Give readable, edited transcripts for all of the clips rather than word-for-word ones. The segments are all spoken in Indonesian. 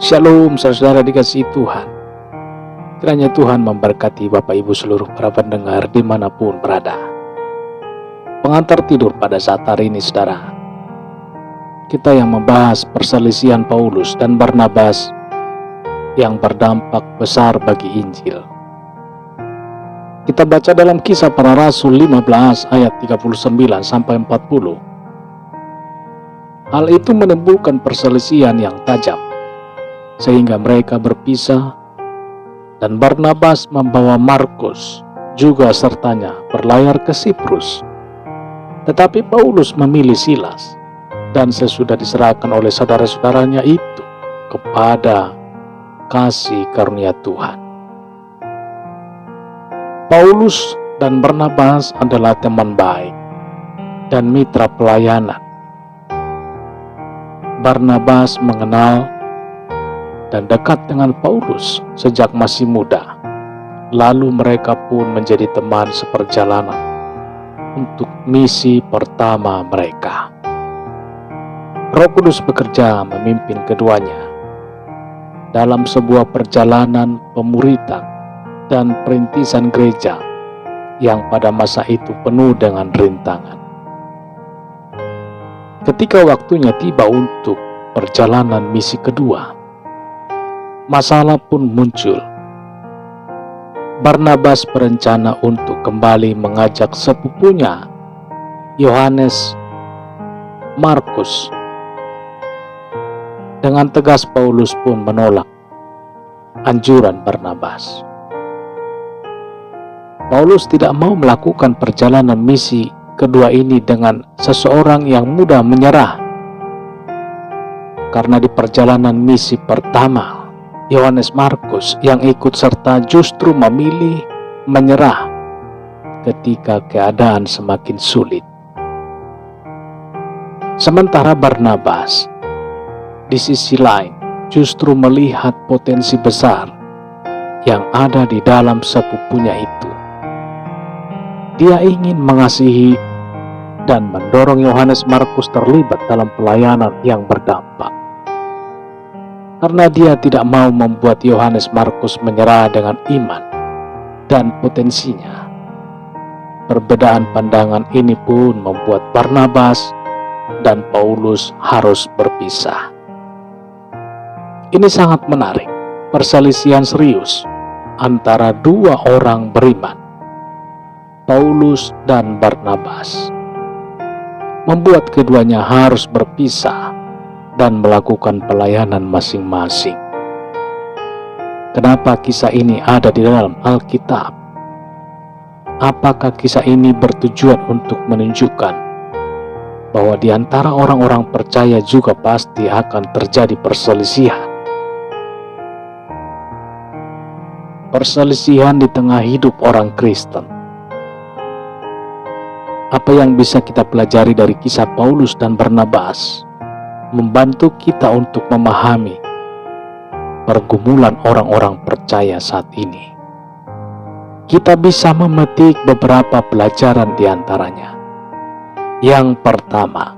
Shalom saudara dikasihi Tuhan. Kiranya Tuhan memberkati Bapak Ibu seluruh para pendengar dimanapun berada. Pengantar tidur pada saat hari ini saudara, kita yang membahas perselisihan Paulus dan Barnabas yang berdampak besar bagi Injil. Kita baca dalam Kisah Para Rasul 15 ayat 39 sampai 40. Hal itu menimbulkan perselisihan yang tajam, sehingga mereka berpisah, dan Barnabas membawa Markus juga sertanya berlayar ke Siprus. Tetapi Paulus memilih Silas, dan sesudah diserahkan oleh saudara-saudaranya itu kepada kasih karunia Tuhan. Paulus dan Barnabas adalah teman baik dan mitra pelayanan. Barnabas mengenal dan dekat dengan Paulus sejak masih muda. Lalu mereka pun menjadi teman seperjalanan untuk misi pertama mereka. Roh Kudus bekerja memimpin keduanya dalam sebuah perjalanan pemuritan dan perintisan gereja yang pada masa itu penuh dengan rintangan. Ketika waktunya tiba untuk perjalanan misi kedua, masalah pun muncul. Barnabas berencana untuk kembali mengajak sepupunya Yohanes Markus. Dengan tegas Paulus pun menolak anjuran Barnabas. Paulus tidak mau melakukan perjalanan misi kedua ini dengan seseorang yang mudah menyerah. Karena di perjalanan misi pertama, Yohanes Markus yang ikut serta justru memilih menyerah ketika keadaan semakin sulit. Sementara Barnabas di sisi lain justru melihat potensi besar yang ada di dalam sepupunya itu. Dia ingin mengasihi dan mendorong Yohanes Markus terlibat dalam pelayanan yang berdampak. Karena dia tidak mau membuat Yohanes Markus menyerah dengan iman dan potensinya. Perbedaan pandangan ini pun membuat Barnabas dan Paulus harus berpisah. Ini sangat menarik, perselisihan serius antara dua orang beriman, Paulus dan Barnabas, membuat keduanya harus berpisah dan melakukan pelayanan masing-masing. Kenapa kisah ini ada di dalam Alkitab? Apakah kisah ini bertujuan untuk menunjukkan bahwa di antara orang-orang percaya juga pasti akan terjadi perselisihan? Perselisihan di tengah hidup orang Kristen. Apa yang bisa kita pelajari dari kisah Paulus dan Barnabas membantu kita untuk memahami pergumulan orang-orang percaya saat ini. Kita bisa memetik beberapa pelajaran di antaranya. Yang pertama,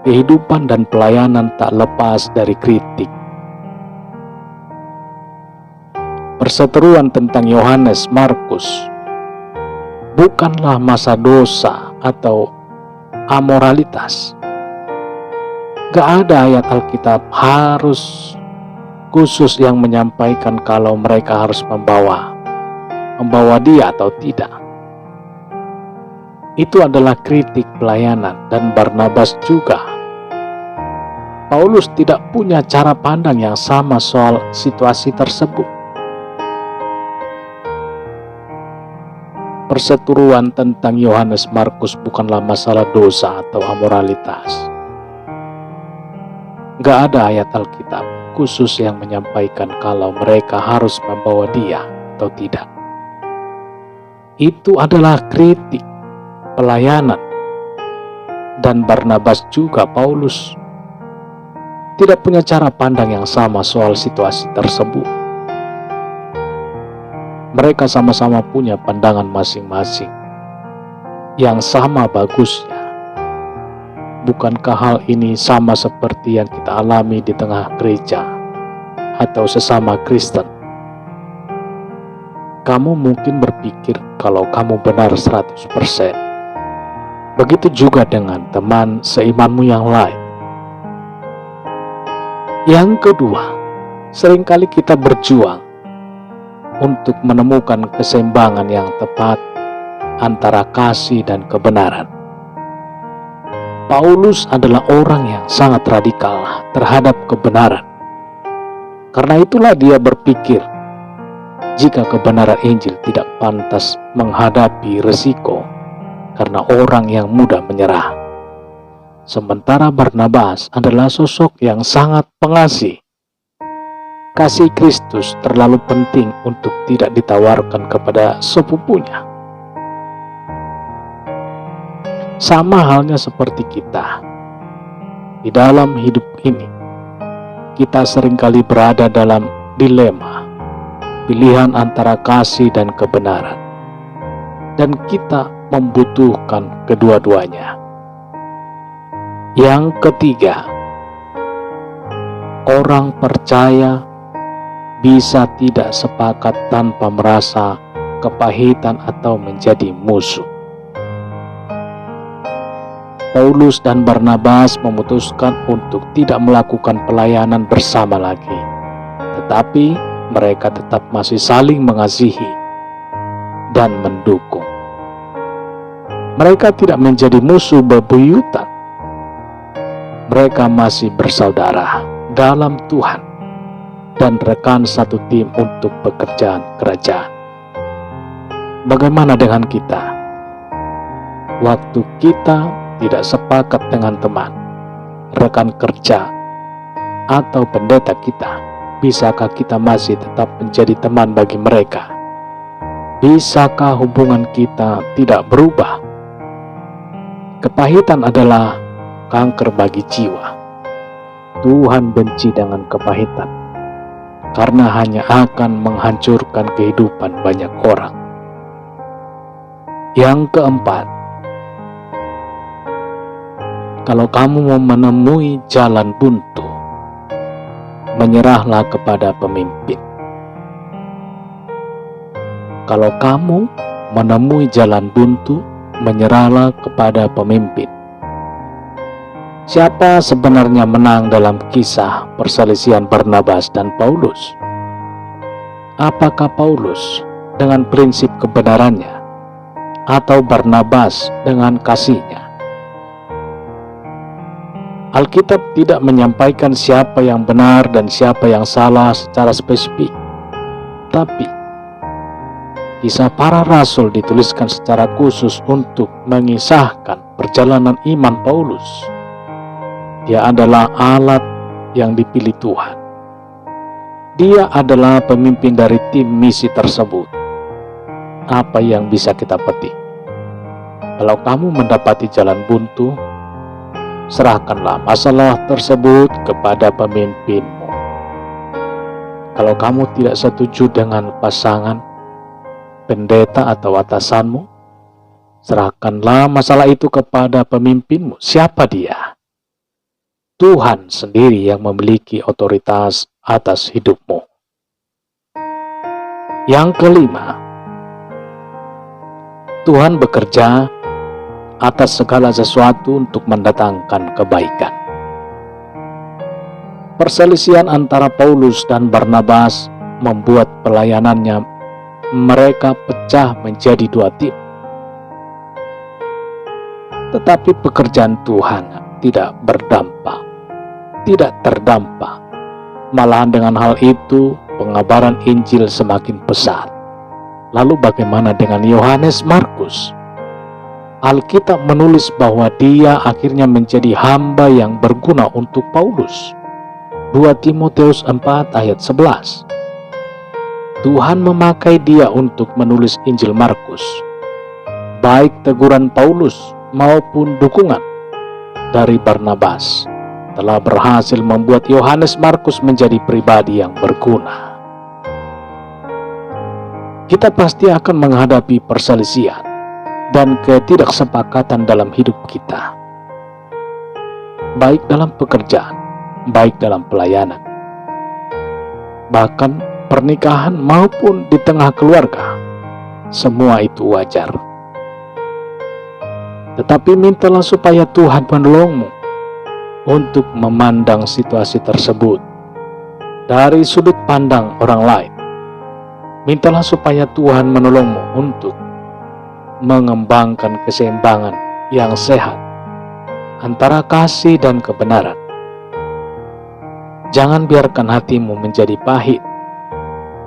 kehidupan dan pelayanan tak lepas dari kritik. Perseteruan tentang Yohanes Markus bukanlah masa dosa atau amoralitas. Gak ada ayat Alkitab harus khusus yang menyampaikan kalau mereka harus membawa dia atau tidak. Itu adalah kritik pelayanan dan Barnabas juga. Paulus tidak punya cara pandang yang sama soal situasi tersebut. Perseteruan tentang Yohanes Markus bukanlah masalah dosa atau amoralitas. Gak ada ayat Alkitab khusus yang menyampaikan kalau mereka harus membawa dia atau tidak. Itu adalah kritik pelayanan. Dan Barnabas juga Paulus tidak punya cara pandang yang sama soal situasi tersebut. Mereka sama-sama punya pandangan masing-masing yang sama bagusnya bukankah hal ini sama seperti yang kita alami di tengah gereja atau sesama Kristen? Kamu mungkin berpikir kalau kamu benar 100%. Begitu juga dengan teman seimanmu yang lain. Yang kedua, seringkali kita berjuang untuk menemukan keseimbangan yang tepat antara kasih dan kebenaran. Paulus adalah orang yang sangat radikal terhadap kebenaran. Karena itulah dia berpikir, jika kebenaran Injil tidak pantas menghadapi resiko karena orang yang mudah menyerah. Sementara Barnabas adalah sosok yang sangat pengasih. Kasih Kristus terlalu penting untuk tidak ditawarkan kepada sepupunya. Sama halnya seperti kita. Di dalam hidup ini, kita seringkali berada dalam dilema, pilihan antara kasih dan kebenaran. Dan kita membutuhkan kedua-duanya. Yang ketiga, orang percaya bisa tidak sepakat tanpa merasa kepahitan atau menjadi musuh. Paulus dan Barnabas memutuskan untuk tidak melakukan pelayanan bersama lagi, tetapi mereka tetap masih saling mengasihi dan mendukung. Mereka tidak menjadi musuh bebuyutan. Mereka masih bersaudara dalam Tuhan dan rekan satu tim untuk pekerjaan kerajaan. Bagaimana dengan kita? Waktu kita tidak sepakat dengan teman, rekan kerja, atau pendeta kita, bisakah kita masih tetap menjadi teman bagi mereka? Bisakah hubungan kita tidak berubah? Kepahitan adalah kanker bagi jiwa. Tuhan benci dengan kepahitan, karena hanya akan menghancurkan kehidupan banyak orang. Yang keempat, kalau kamu mau menemui jalan buntu, menyerahlah kepada pemimpin. Kalau kamu menemui jalan buntu, menyerahlah kepada pemimpin. Siapa sebenarnya menang dalam kisah perselisihan Barnabas dan Paulus? Apakah Paulus dengan prinsip kebenarannya, atau Barnabas dengan kasihnya? Alkitab tidak menyampaikan siapa yang benar dan siapa yang salah secara spesifik. Tapi, kisah para rasul dituliskan secara khusus untuk mengisahkan perjalanan iman Paulus. Dia adalah alat yang dipilih Tuhan. Dia adalah pemimpin dari tim misi tersebut. Apa yang bisa kita petik? Kalau kamu mendapati jalan buntu, serahkanlah masalah tersebut kepada pemimpinmu. Kalau kamu tidak setuju dengan pasangan, pendeta atau atasanmu, serahkanlah masalah itu kepada pemimpinmu. Siapa dia? Tuhan sendiri yang memiliki otoritas atas hidupmu. Yang kelima, Tuhan bekerja atas segala sesuatu untuk mendatangkan kebaikan. Perselisihan antara Paulus dan Barnabas membuat pelayanannya mereka pecah menjadi dua tim. Tetapi pekerjaan Tuhan tidak terdampak. Malahan dengan hal itu, pengabaran Injil semakin pesat. Lalu bagaimana dengan Yohanes Markus? Alkitab menulis bahwa dia akhirnya menjadi hamba yang berguna untuk Paulus. 2 Timotius 4 ayat 11. Tuhan memakai dia untuk menulis Injil Markus. Baik teguran Paulus maupun dukungan dari Barnabas telah berhasil membuat Yohanes Markus menjadi pribadi yang berguna. Kita pasti akan menghadapi perselisihan dan ketidaksepakatan dalam hidup kita. baik dalam pekerjaan, baik dalam pelayanan, bahkan pernikahan maupun di tengah keluarga. Semua itu wajar. Tetapi mintalah supaya Tuhan menolongmu untuk memandang situasi tersebut dari sudut pandang orang lain. Mintalah supaya Tuhan menolongmu untuk mengembangkan keseimbangan yang sehat antara kasih dan kebenaran. Jangan biarkan hatimu menjadi pahit.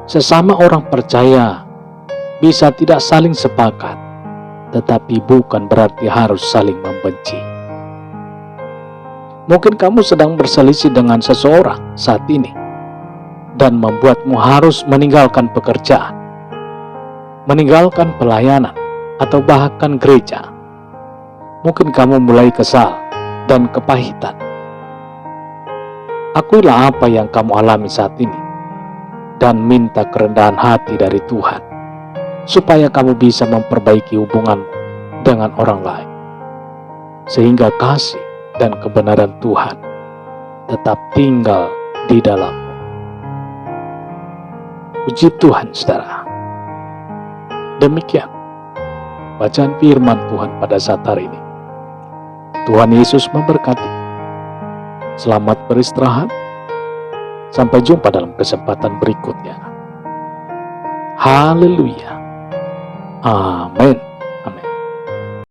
Sesama orang percaya bisa tidak saling sepakat, tetapi bukan berarti harus saling membenci. Mungkin kamu sedang berselisih dengan seseorang saat ini dan membuatmu harus meninggalkan pekerjaan, meninggalkan pelayanan, atau bahkan gereja. Mungkin kamu mulai kesal dan kepahitan. Akuilah apa yang kamu alami saat ini dan minta kerendahan hati dari Tuhan, supaya kamu bisa memperbaiki hubunganmu dengan orang lain, sehingga kasih dan kebenaran Tuhan tetap tinggal di dalammu. Puji Tuhan, saudara. Demikian bacaan firman Tuhan pada saat hari ini. Tuhan Yesus memberkati. Selamat beristirahat. Sampai jumpa dalam kesempatan berikutnya. Haleluya. Amin.